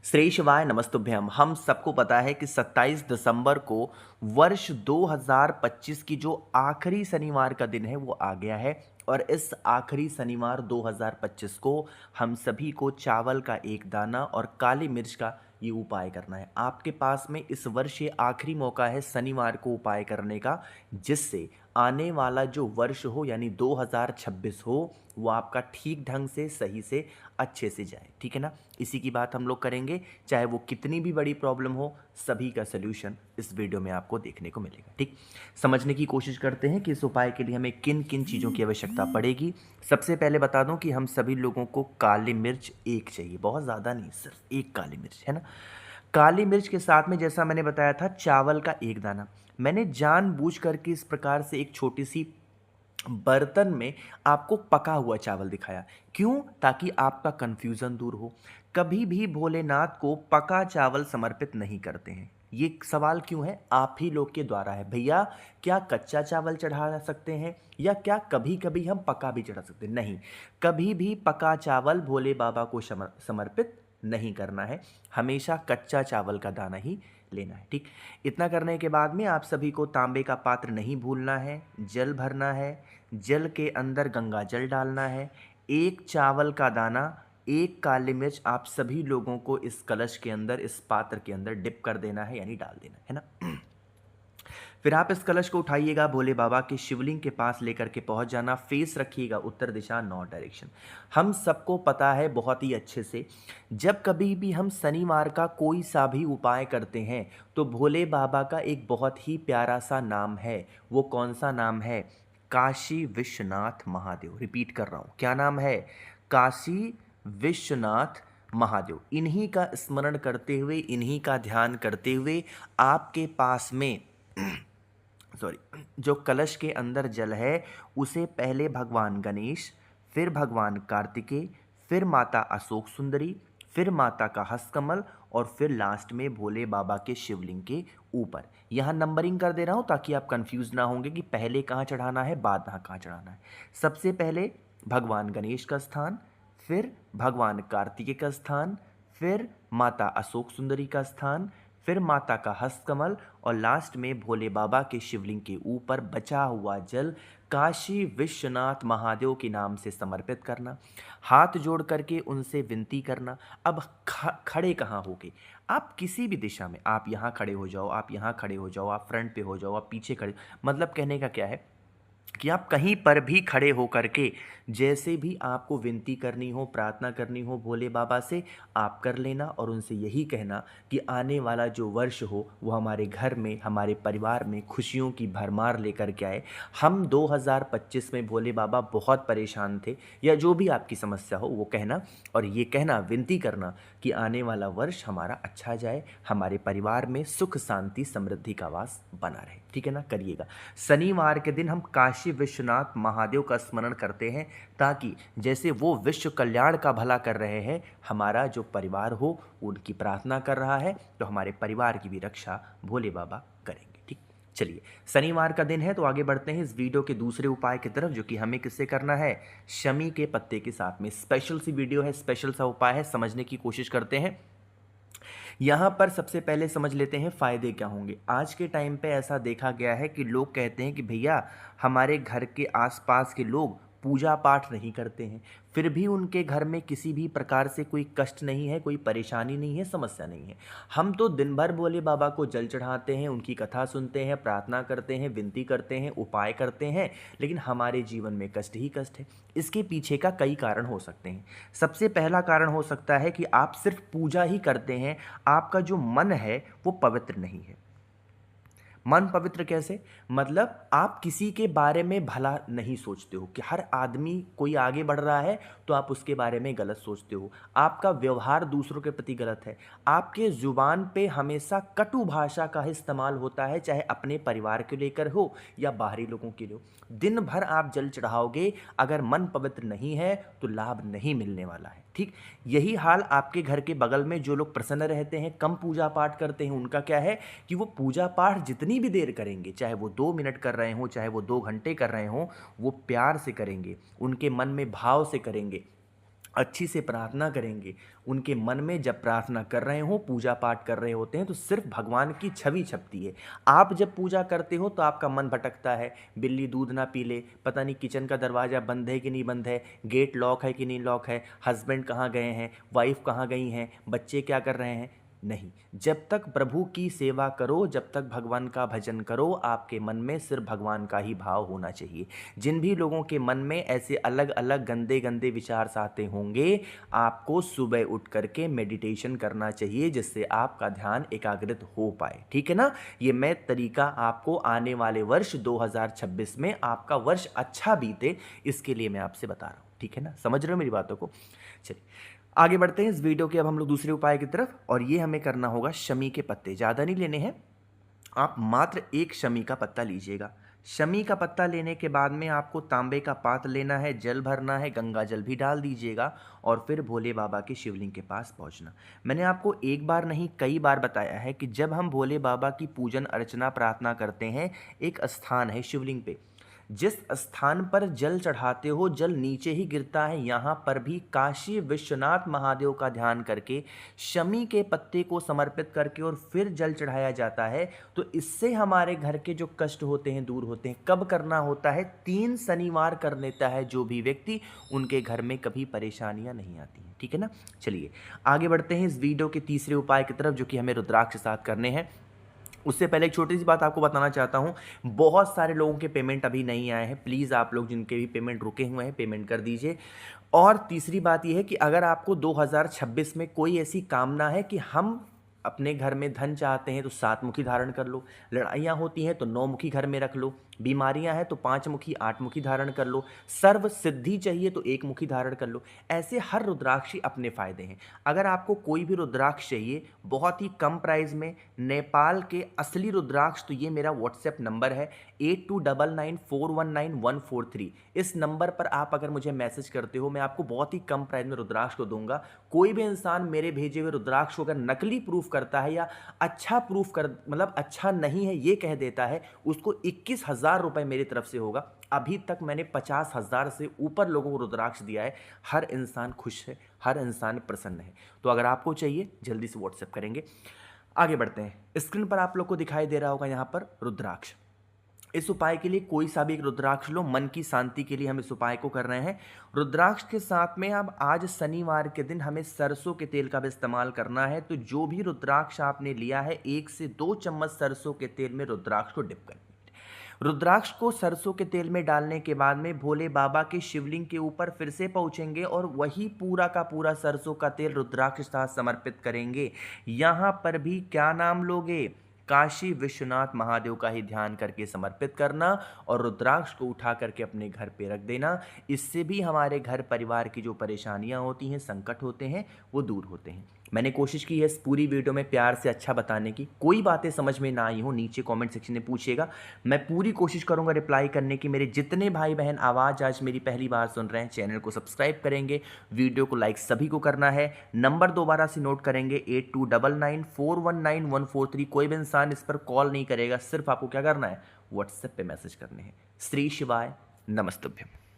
श्री शिवाय नमस्तुभ्यम। हम सबको पता है कि 27 दिसंबर को वर्ष 2025 की जो आखिरी शनिवार का दिन है वो आ गया है। और इस आखिरी शनिवार 2025 को हम सभी को चावल का एक दाना और काली मिर्च का ये उपाय करना है। आपके पास में इस वर्ष ये आखिरी मौका है शनिवार को उपाय करने का, जिससे आने वाला जो वर्ष हो यानी 2026 हो वो आपका ठीक ढंग से सही से अच्छे से जाए। ठीक है ना। इसी की बात हम लोग करेंगे। चाहे वो कितनी भी बड़ी प्रॉब्लम हो, सभी का सलूशन इस वीडियो में आपको देखने को मिलेगा। ठीक, समझने की कोशिश करते हैं कि इस उपाय के लिए हमें किन किन चीज़ों की आवश्यकता पड़ेगी। सबसे पहले बता दूं कि हम सभी लोगों को काली मिर्च एक चाहिए, बहुत ज़्यादा नहीं, सिर्फ एक काली मिर्च, है ना। काली मिर्च के साथ में जैसा मैंने बताया था चावल का एक दाना। मैंने जानबूझ करके इस प्रकार से एक छोटी सी बर्तन में आपको पका हुआ चावल दिखाया। क्यों? ताकि आपका कंफ्यूजन दूर हो। कभी भी भोलेनाथ को पका चावल समर्पित नहीं करते हैं। ये सवाल क्यों है? आप ही लोग के द्वारा है भैया। क्या कच्चा चावल चढ़ा सकते हैं या क्या कभी कभी हम पका भी चढ़ा सकते हैं? नहीं, कभी भी पका चावल भोले बाबा को समर्पित नहीं करना है। हमेशा कच्चा चावल का दाना ही लेना है। ठीक, इतना करने के बाद में आप सभी को तांबे का पात्र नहीं भूलना है, जल भरना है, जल के अंदर गंगा जल डालना है, एक चावल का दाना, एक काली मिर्च आप सभी लोगों को इस कलश के अंदर, इस पात्र के अंदर डिप कर देना है यानी डाल देना है ना। फिर आप इस कलश को उठाइएगा, भोले बाबा के शिवलिंग के पास लेकर के पहुंच जाना। फेस रखिएगा उत्तर दिशा, नॉर्थ डायरेक्शन। हम सबको पता है बहुत ही अच्छे से, जब कभी भी हम शनिवार का कोई सा भी उपाय करते हैं तो भोले बाबा का एक बहुत ही प्यारा सा नाम है। वो कौन सा नाम है? काशी विश्वनाथ महादेव। रिपीट कर रहा हूँ, क्या नाम है? काशी विश्वनाथ महादेव। इन्हीं का स्मरण करते हुए, इन्हीं का ध्यान करते हुए आपके पास में सॉरी, जो कलश के अंदर जल है उसे पहले भगवान गणेश, फिर भगवान कार्तिकेय, फिर माता अशोक सुंदरी, फिर माता का हस्तकमल और फिर लास्ट में भोले बाबा के शिवलिंग के ऊपर। यहाँ नंबरिंग कर दे रहा हूँ ताकि आप कंफ्यूज ना होंगे कि पहले कहाँ चढ़ाना है, बाद में कहाँ चढ़ाना है। सबसे पहले भगवान गणेश का स्थान, फिर भगवान कार्तिकेय का स्थान, फिर माता अशोक सुंदरी का स्थान, फिर माता का हस्तकमल और लास्ट में भोले बाबा के शिवलिंग के ऊपर बचा हुआ जल काशी विश्वनाथ महादेव के नाम से समर्पित करना। हाथ जोड़ करके उनसे विनती करना। अब खड़े कहाँ होगे? आप किसी भी दिशा में, आप यहाँ खड़े हो जाओ, आप यहाँ खड़े हो जाओ, आप फ्रंट पे हो जाओ, आप पीछे खड़े, मतलब कहने का क्या है कि आप कहीं पर भी खड़े हो करके जैसे भी आपको विनती करनी हो, प्रार्थना करनी हो भोले बाबा से, आप कर लेना और उनसे यही कहना कि आने वाला जो वर्ष हो वो हमारे घर में, हमारे परिवार में खुशियों की भरमार लेकर के आए। हम 2025 में भोले बाबा बहुत परेशान थे, या जो भी आपकी समस्या हो वो कहना, और ये कहना, विनती करना कि आने वाला वर्ष हमारा अच्छा जाए, हमारे परिवार में सुख शांति समृद्धि का वास बना रहे। ठीक है ना, करिएगा। शनिवार के दिन हम काशी विश्वनाथ महादेव का स्मरण करते हैं ताकि जैसे वो विश्व कल्याण का भला कर रहे हैं, हमारा जो परिवार हो उनकी प्रार्थना कर रहा है, तो हमारे परिवार की भी रक्षा भोले बाबा करेंगे। ठीक, चलिए, शनिवार का दिन है तो आगे बढ़ते हैं इस वीडियो के दूसरे उपाय की तरफ, जो कि हमें किससे करना है? शमी के पत्ते के साथ में। स्पेशल सी वीडियो है, स्पेशल सा उपाय है, समझने की कोशिश करते हैं। यहाँ पर सबसे पहले समझ लेते हैं फ़ायदे क्या होंगे। आज के टाइम पे ऐसा देखा गया है कि लोग कहते हैं कि भैया हमारे घर के आसपास के लोग पूजा पाठ नहीं करते हैं, फिर भी उनके घर में किसी भी प्रकार से कोई कष्ट नहीं है, कोई परेशानी नहीं है, समस्या नहीं है। हम तो दिन भर भोले बाबा को जल चढ़ाते हैं, उनकी कथा सुनते हैं, प्रार्थना करते हैं, विनती करते हैं, उपाय करते हैं, लेकिन हमारे जीवन में कष्ट ही कष्ट है। इसके पीछे का कई कारण हो सकते हैं। सबसे पहला कारण हो सकता है कि आप सिर्फ पूजा ही करते हैं, आपका जो मन है वो पवित्र नहीं है। मन पवित्र कैसे? मतलब आप किसी के बारे में भला नहीं सोचते हो, कि हर आदमी कोई आगे बढ़ रहा है तो आप उसके बारे में गलत सोचते हो। आपका व्यवहार दूसरों के प्रति गलत है। आपके जुबान पे हमेशा कटु भाषा का इस्तेमाल होता है, चाहे अपने परिवार को लेकर हो या बाहरी लोगों के लिए हो। दिन भर आप जल चढ़ाओगे, अगर मन पवित्र नहीं है तो लाभ नहीं मिलने वाला है। ठीक, यही हाल आपके घर के बगल में जो लोग प्रसन्न रहते हैं, कम पूजा पाठ करते हैं, उनका क्या है कि वो पूजा पाठ जितनी भी देर करेंगे, चाहे वो 2 मिनट कर रहे हों, चाहे वो 2 घंटे कर रहे हों, वो प्यार से करेंगे, उनके मन में भाव से करेंगे। अच्छी से प्रार्थना करेंगे, उनके मन में जब प्रार्थना कर रहे हो, पूजा पाठ कर रहे होते हैं, तो सिर्फ भगवान की छवि छपती है। आप जब पूजा करते हो तो आपका मन भटकता है, बिल्ली दूध ना पी ले, पता नहीं किचन का दरवाज़ा बंद है कि नहीं बंद है, गेट लॉक है कि नहीं लॉक है, हस्बैंड कहाँ गए हैं, वाइफ कहाँ गई हैं, बच्चे क्या कर रहे हैं। नहीं, जब तक प्रभु की सेवा करो, जब तक भगवान का भजन करो, आपके मन में सिर्फ भगवान का ही भाव होना चाहिए। जिन भी लोगों के मन में ऐसे अलग अलग गंदे गंदे विचार आते होंगे, आपको सुबह उठ करके मेडिटेशन करना चाहिए, जिससे आपका ध्यान एकाग्रित हो पाए। ठीक है ना। ये मैं तरीका आपको आने वाले वर्ष 2026 में आपका वर्ष अच्छा बीते, इसके लिए मैं आपसे बता रहा हूँ। ठीक है ना, समझ रहे हो मेरी बातों को। चलिए आगे बढ़ते हैं इस वीडियो के, अब हम लोग दूसरे उपाय की तरफ, और ये हमें करना होगा शमी के पत्ते। ज़्यादा नहीं लेने हैं, आप मात्र एक शमी का पत्ता लीजिएगा। शमी का पत्ता लेने के बाद में आपको तांबे का पात्र लेना है, जल भरना है, गंगा जल भी डाल दीजिएगा, और फिर भोले बाबा के शिवलिंग के पास पहुंचना। मैंने आपको एक बार नहीं कई बार बताया है कि जब हम भोले बाबा की पूजन अर्चना प्रार्थना करते हैं, एक स्थान है शिवलिंग पे, जिस स्थान पर जल चढ़ाते हो जल नीचे ही गिरता है। यहाँ पर भी काशी विश्वनाथ महादेव का ध्यान करके शमी के पत्ते को समर्पित करके और फिर जल चढ़ाया जाता है। तो इससे हमारे घर के जो कष्ट होते हैं दूर होते हैं। कब करना होता है? 3 शनिवार कर लेता है जो भी व्यक्ति, उनके घर में कभी परेशानियां नहीं आती हैं। ठीक है ना। चलिए आगे बढ़ते हैं इस वीडियो के तीसरे उपाय की तरफ, जो कि हमें रुद्राक्ष के साथ करने हैं। उससे पहले एक छोटी सी बात आपको बताना चाहता हूँ। बहुत सारे लोगों के पेमेंट अभी नहीं आए हैं, प्लीज़ आप लोग जिनके भी पेमेंट रुके हुए हैं पेमेंट कर दीजिए। और तीसरी बात यह है कि अगर आपको 2026 में कोई ऐसी कामना है कि हम अपने घर में धन चाहते हैं तो 7 मुखी धारण कर लो, लड़ाइयाँ होती हैं तो 9 मुखी घर में रख लो, बीमारियां हैं तो 5 मुखी 8 मुखी धारण कर लो, सर्व सिद्धि चाहिए तो 1 मुखी धारण कर लो। ऐसे हर रुद्राक्ष अपने फायदे हैं। अगर आपको कोई भी रुद्राक्ष चाहिए बहुत ही कम प्राइस में, नेपाल के असली रुद्राक्ष, तो ये मेरा व्हाट्सएप नंबर है 8299419143। इस नंबर पर आप अगर मुझे मैसेज करते हो, मैं आपको बहुत ही कम प्राइस में रुद्राक्ष को दूंगा। कोई भी इंसान मेरे भेजे हुए रुद्राक्ष को अगर नकली प्रूफ करता है या अच्छा प्रूफ कर मतलब अच्छा नहीं है ये कह देता है, उसको 21,000 रुपए मेरी तरफ से होगा। अभी तक मैंने 50,000 से ऊपर लोगों को रुद्राक्ष दिया है। हर इंसान खुश है, हर इंसान प्रसन्न है। तो अगर आपको चाहिए जल्दी से व्हाट्सएप करेंगे। आगे बढ़ते हैं। स्क्रीन पर आप लोग को दिखाई दे रहा होगा यहाँ पर रुद्राक्ष। इस उपाय के लिए कोई सा भी एक रुद्राक्ष लो, मन की शांति के लिए हम इस उपाय को कर रहे हैं। रुद्राक्ष के साथ में अब आज शनिवार के दिन हमें सरसों के तेल का भी इस्तेमाल करना है। तो जो भी रुद्राक्ष आपने लिया है, 1 से 2 चम्मच सरसों के तेल में रुद्राक्ष को डिप कर, रुद्राक्ष को सरसों के तेल में डालने के बाद में भोले बाबा के शिवलिंग के ऊपर फिर से पहुंचेंगे और वही पूरा का पूरा सरसों का तेल रुद्राक्ष के साथ समर्पित करेंगे। यहाँ पर भी क्या नाम लोगे? काशी विश्वनाथ महादेव का ही ध्यान करके समर्पित करना और रुद्राक्ष को उठा करके अपने घर पे रख देना। इससे भी हमारे घर परिवार की जो परेशानियां होती हैं, संकट होते हैं, वो दूर होते हैं। मैंने कोशिश की है इस पूरी वीडियो में प्यार से अच्छा बताने की। कोई बातें समझ में ना आई हो नीचे कमेंट सेक्शन में पूछिएगा, मैं पूरी कोशिश करूंगा रिप्लाई करने की। मेरे जितने भाई बहन आवाज़ आज मेरी पहली बार सुन रहे हैं, चैनल को सब्सक्राइब करेंगे, वीडियो को लाइक सभी को करना है। नंबर दोबारा से नोट करेंगे 8299419143। कोई भी इंसान इस पर कॉल नहीं करेगा, सिर्फ आपको क्या करना है? व्हाट्सएप पे मैसेज करने हैं। श्री शिवाय नमस्तुभ्यम।